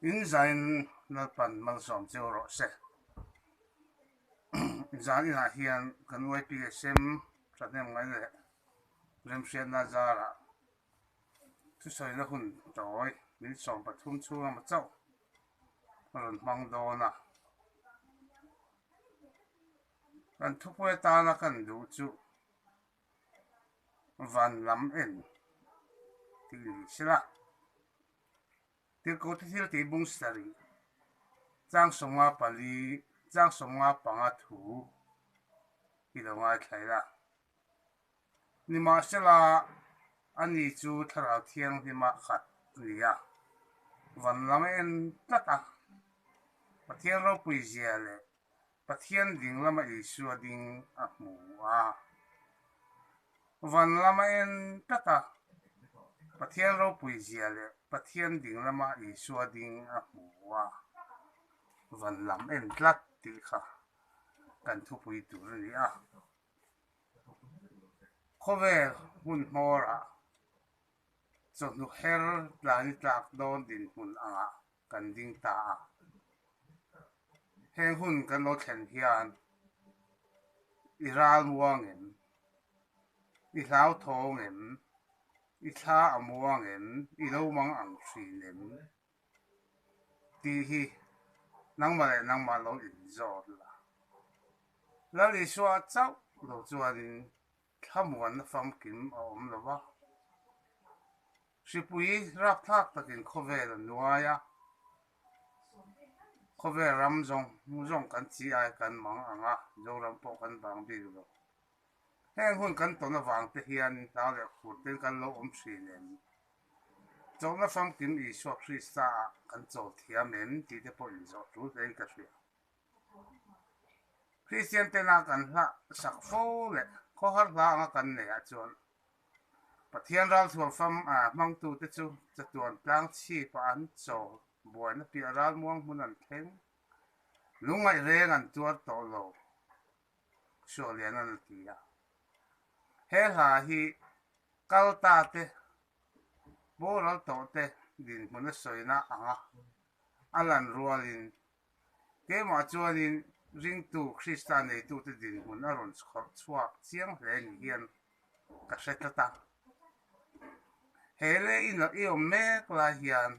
in zain na pan mal som cheu ro se zan in a hian kan wai PSM sanem ngai le rem sian na zara tu soi na hun toi min som pathum chu ma chau ron mang do na kan thu poi ta na kan du chu van lam en ti sila ti ko ti thil ti bung sari chang songa pali chang songa panga thu i lo ngai thlai la ni ma sela ani chu thara thiang hi ma khat nia van lam en tata pathian ro pui zia le pathian ding lama i su ding a mu a van lam en tata pathian ro pui zia le pathian ding lama i su ding a mu a van lam en tlat ti kha kan thu pui tu ri a khove hun mora so nu her lani tlak don din hun anga kan ding ta heng hun kan lo thlen hian iral muangin i hlau thongin i thla amuangin i lo mang ang thrin ti hi nang ma lo in zor la la li swa chau lo chuanin thamuan na fam kim a om lova sipui rap thak takin khovel nuaya khovel ram zong kan chi ai kan mang anga zo ram po kan bang bi lo heng hun kan to na wang te hian ta le khur ten kan lo om thrin zo na fam kim i so khri sa kan zo thiamen ti te po in zo tu ten ka thri Christian te na kan hla sak fo le kho har hla anga kan ne a chuan pathian ral thuam fam mang tu te chu chatuan tlang chi pa an cho buai na pi ral muang mun an theng lungai reng an tuar to lo so lian an tia he ha hi kal ta te bo ral to te din mun na soina anga alan rualin ke ma chuanin ring tu Christian nei tu te din mun a ron chuak chiang hle ni hian ka setata hele in i om mek la hian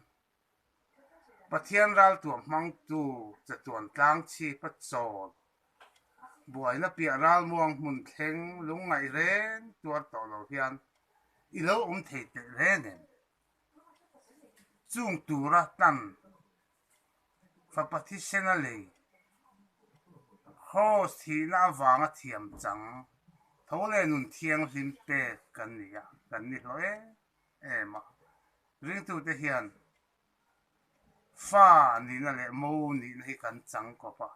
pathian ral tuam mang tu chatuan tlang chi pa chol buai na pi ral muang mun thleng lungai ren tuar to lo hian i lo om thei te ren chung tura tan fa pathi sena le ho thi na wanga thiam chang thole nun thiang lim pe kan nia kan ni lo ma ring tu te hian fa ni na le mo ni na hi kan chang ko pa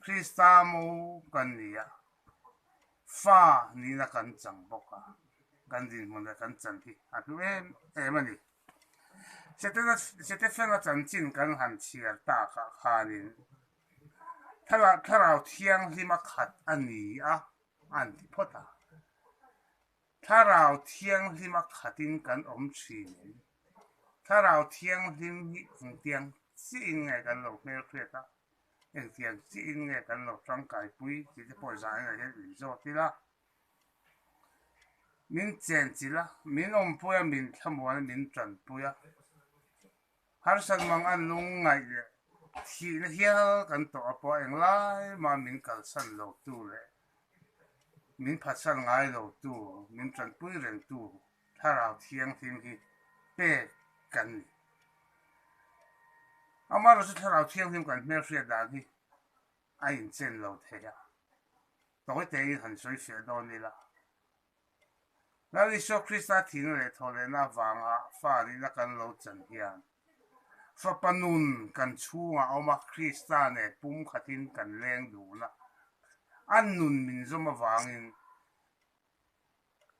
Krista mo kan nia fa ni na kan chang boka kan din mo na kan chan hi a tu mani sete fena chan chin kan han chiar ta kha khanin tharau thiang lima khat ani a an ti phota tharau thiang lima khatin kan om thin tharau thiang lim hi tiang chin nge kan lo mel kheta en tiang chin nge kan lo tang kai pui ti te po za nge he zo ti la min chen chi la min om puya min thamwan min tran puya har san mang an lung ngai le thi na hial kan to apo eng lai ma min kal san lo tu le min phat san ngai lo tu min tran pui reng tu tharau thiang thim hi pe kan ni amaro se tharau thiang thim kan mer hria dan hi a in chen lo the ya to te han soi se do ni la la li so Krista thin le thole na wanga fa ni na kan lo chan hian fa panun kan chunga oma Krista ne pum khatin kan leng du na an nun min zoma wangin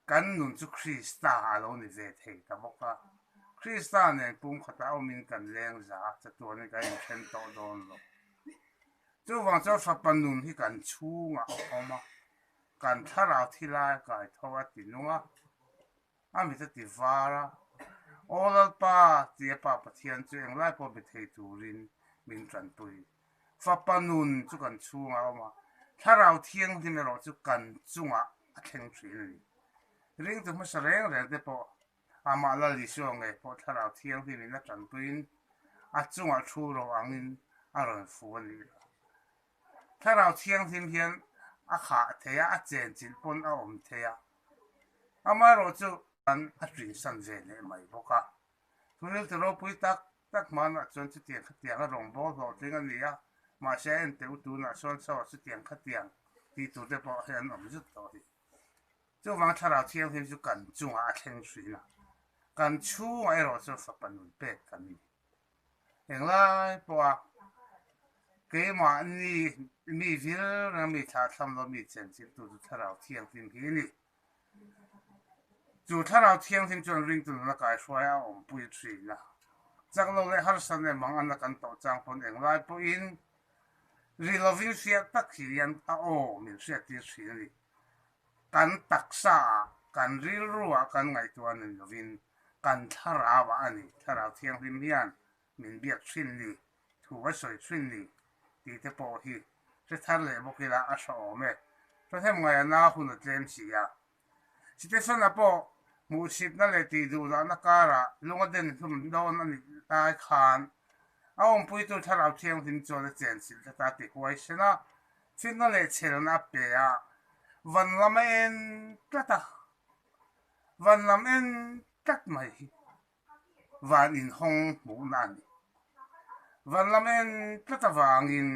kan nun chu Krista alo ni ve thei ta boka Krista ne pum khata omin kan leng za cha tu ni ka in chen to don lo chú vàng cho phật bần nùn thì cần chú ngạ mà cần thà rào thì lại cái thôi thì nữa anh biết thì vara ô lô pa thì pa bát thiên chú anh lại po bị thấy tù rin mình trần tuổi phật bần nùn chú cần chú ngạ mà thà rào thiên thì mình rồi chú cần chú ngạ khen chuyện riêng tụi mình sẽ rèn để po mà là lý do nghe po thà rào thiên thì mình là trần tuổi chú ngạ chú rồi anh in rồi phụ anhถ้าเราเที่ยงทิ้งเฮียนอาขาเทียอาเจนจินปนอาอมเทียอามาเราจะอันอาจินสันเจนเนี่ยไม่บอกค่ะทุเรศที่เราพูดตักมันจนจุดเตียงขัดเตียงก็ลงบ่อเราถึงอันนี้มาเช่นเตวตูน่ะส่วนสาวจุดเตียงขัดเตียงที่ตัวเด็กบอกเห็นอมจุดต่อที่จะวางถ้าเราเที่ยงทิ้งจะกันจุงอาเข่งสุยนะกันชูไอ้เราจะฝักปันนุ่นเป็ดกันนี่อย่างไรปะเกี่ยมาอันนี้มีวิลนะมีชาทำเรามีเจนจิตตัวถ้าเราเที่ยงทิ้งที่นี่จู่ถ้าเราเที่ยงทิ้งจนริงตัวนักการช่วยเอาปุยทรีนะจากเราเลยหาสันเนี่ยมังอันนักการต่อจางคนเองไล่ปุยนรีโลวิงเสียตักขียันโอ้มีเสียที่สีนี่การตักษาการรีรัวการไงตัวนึงวินการทาราวอันนี้ถ้าเราเที่ยงทิ้งเฮียนมีเบียดชินนี่ถูกว่าสวยชินนี่ตีเตปอที่จะทะเลบอกกีฬาอาชอเมะเพราะถ้าไงน่าหุ่นเต็มสีอ่ะสิเตสันนะปอมูสิบนั่นเลยตีดูแล้วนักการะลงเดินทุ่มโดนอันนี้ตายขานเอาปุยตัวถ้าเราเที่ยงทิ้งจนเจนสิจะตัดติดไว้ชนะฟินนั่นเลยเชลนับเปียวันละไม่เอ็นตัดวันละไม่เอ็นตัดไม่วันอินห้องหมูนั่นวันละไม่เอ็นตัดวางอิน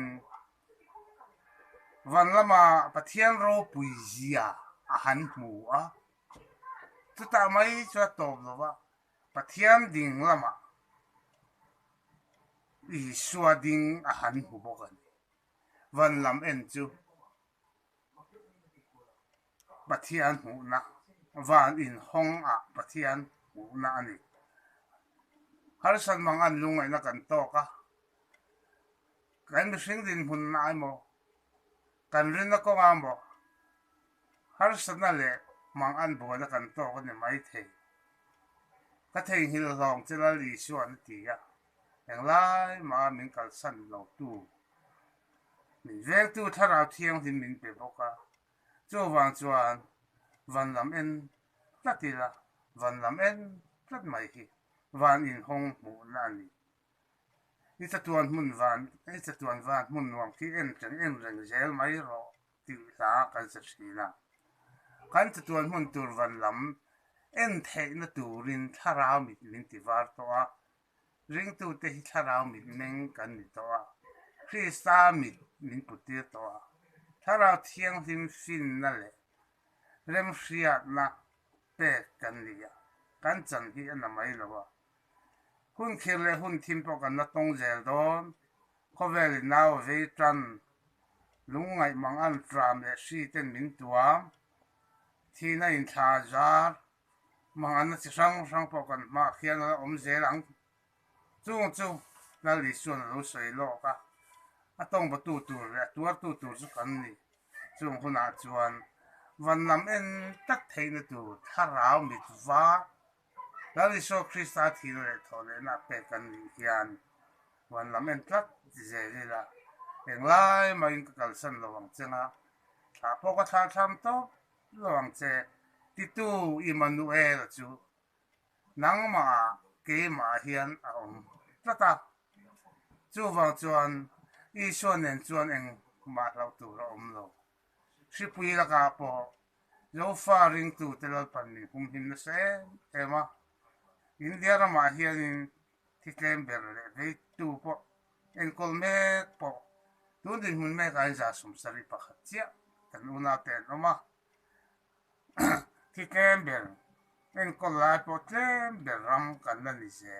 วันละมาปะเทียนโรปุยจีอาหารหมูทุกตาไม่จะตอบหรอว่าปะเทียนดิ่งละมาอีสวดดิ่งอาหารหมูบอกกันวันละเอ็นจูปะเทียนหมูนะวันอินห้องปะเทียนหมูนะนี่ฮาร์สันมังอันลุงไอ้นักกันโตกะกันไม่สิ่งดินหุ่นนายโมกันเรื่องนักก็งามบ่ฮาร์สันนั่นแหละมังอันบัวนักกันโตกันเนี่ยไม่เทก็เทหิลลองจะละลีส่วนตีอย่างไรมามิงกันสั่นเราตู้มิเวกตู้ถ้าเราเที่ยงที่มิงไปบอกว่าจู่วางจวนวันลำเอ็นตัดทีละวันลำเอ็นตัดไม่ฮีวันอินห้องหมูนั่นนี่นี่จะตัวมุนวันนี่จะตัววันมุนวังที่เอ็นจังเอ็นเริงเจลไม่รอติดตากันสักทีนะกันจะตัวมุนตัววันลำเอ็นเทนตัวรินถ้าเรามิดมินติวาร์ตัวริงตัวเตหิถ้าเรามิดเมงกันนี่ตัวคริสตามิดมินปุติตัวถ้าเราเที่ยงทิมฟินนั่นแหละเริ่มเสียนะเป็ดกันนี่กันจันที่อันนั้นไม่รู้ว่าหุ่นเคียร์หุ่นทิมปกันนัดตรงเจลโดนเขาเวลินาวเวจันลุงไงมังอันตรามเลสีเต็นมินตัวที่นั่นทาจาร์มังอันนั้นจะช่างปกันมาเขียนแล้วเจลังจู่นั่นลิส่วนรู้สึกโลกะต้องประตูตัวแรกตัวสักกันนี่จู่คนอาจวนวันนั้นเอ็นตัดเทนตัวถ้าเรามิดว่าแล้วลิโซคริสต์ที่เราทอเลนับเป็นกันนี่ยันวันนั้นเอ็นตัดเจริญละเองไล่มาอินกับสันระวังเจ้าถ้าพวกเขาทำตัวระวังเจ้าที่ตัวอิมานูเอลจู่นังมาเกี่ยมาเฮียนเอาตัดจู่วางจวนอีส่วนนั้นส่วนเองมาเราตัวเราเราสิปุยละกาปอเราฟ้าริงตัวเตลปันนี่คุมหินนะเซ่เอ็มาอินเดียเรามาเฮียนที่เต็มเบลเลยไปตัวปอเอ็นคอลเมกปอตัวนี้มันไม่กันจะสมสริปะขัดเจ้าแต่ลูน่าเตนออกมาที่เต็มเบลเอ็นคอลไลปอเต็มเบลรำกันนั่นนี่เซ่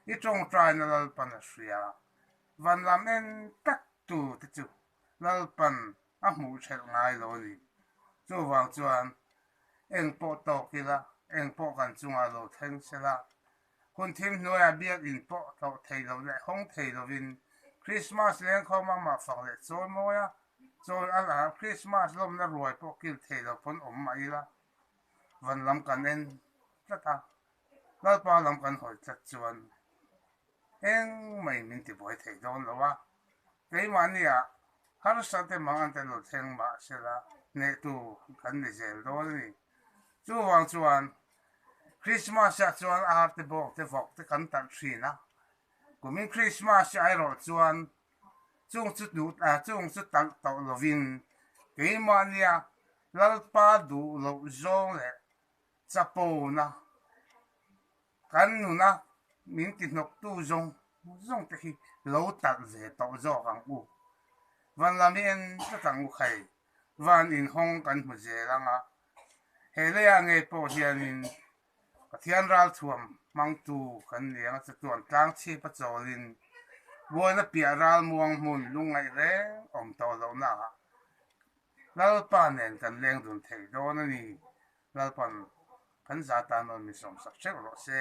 อีตรงใจนั่นเราปันสุยาวันละเอ็นตัดตัวที่จู่เราปันหมูเชิงไงโลนี่จู่วางจวนเอ็งโปโตกิละเอ็งโปกันจุงอาโลเทงเสละคนทีมหน่วยเบียดอินโปโตเทโลและห้องเทโลวินค Christmas leng kho ma phang le choi moya choi ala Christmas lom na roi po kil thei lo pon mai la van lam kan en ta la pa lam kan hoi chat chuan eng mai min ti boi thei don lo wa cái mà nia har sa te mang an te lo theng ma se la ne tu kan ni zel do ni chu wang chuan Christmas ya chuan a har te bo te vok te kan tan thri na kumin Christmas ai ro chuan chung chu du chung chu tal to lovin cái mà nia lal pa du lo zong le chapo na kan nu na min ti nok tu zong zong te hi lo tat ve to zo kang u Vanlalhluna ta tang u khai van in hong kan mu je langa he le ya nge po hian in pathian ral thuam mang tu kan liang cha tuan tlang chi pa cholin boina pia ral muang mun lungai re om to lo na lal pa nen kan leng dun thei do na ni lal pan kan za ta non mi som sak chek ro se